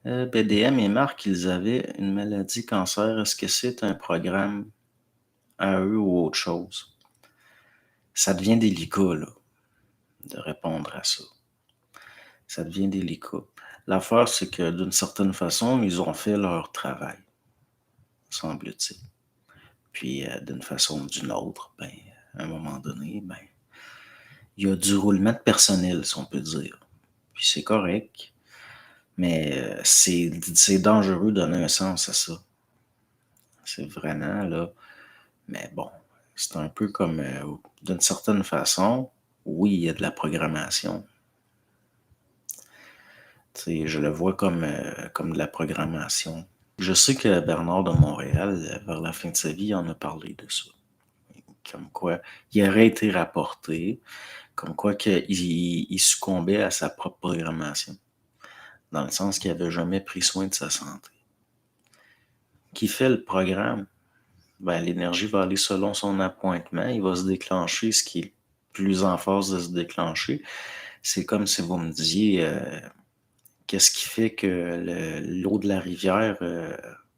BDM et Marc, ils avaient une maladie cancer. Est-ce que c'est un programme à eux ou autre chose? Ça devient délicat, là, de répondre à ça. Ça devient délicat. L'affaire, c'est que d'une certaine façon, ils ont fait leur travail, semble-t-il. Puis d'une façon ou d'une autre, ben, à un moment donné, ben, il y a du roulement de personnel, si on peut dire. Puis c'est correct, mais c'est dangereux de donner un sens à ça. C'est vraiment, là. Mais bon, c'est un peu comme, d'une certaine façon, oui, il y a de la programmation. Tu sais, je le vois comme de la programmation. Je sais que Bernard de Montréal, vers la fin de sa vie, en a parlé de ça. Comme quoi, il aurait été rapporté, comme quoi il succombait à sa propre programmation, dans le sens qu'il n'avait jamais pris soin de sa santé. Qui fait le programme? Ben, l'énergie va aller selon son appointement, il va se déclencher ce qui est plus en phase de se déclencher. C'est comme si vous me disiez, qu'est-ce qui fait que l'eau de la rivière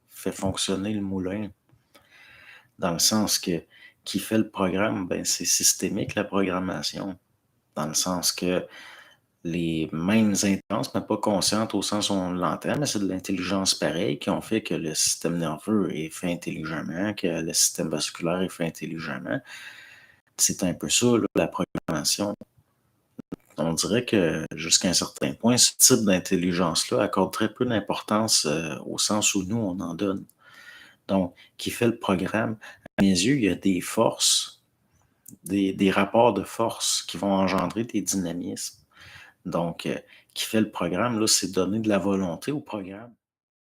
fait fonctionner le moulin? Dans le sens que qui fait le programme, ben, c'est systémique la programmation. Dans le sens que les mêmes intenses, mais pas conscientes au sens où on l'entend, mais c'est de l'intelligence pareille qui ont fait que le système nerveux est fait intelligemment, que le système vasculaire est fait intelligemment. C'est un peu ça, là, la programmation. On dirait que jusqu'à un certain point, ce type d'intelligence-là accorde très peu d'importance au sens où nous, on en donne. Donc, qui fait le programme? À mes yeux, il y a des forces, des rapports de force qui vont engendrer des dynamismes. Donc, qui fait le programme, là, c'est donner de la volonté au programme.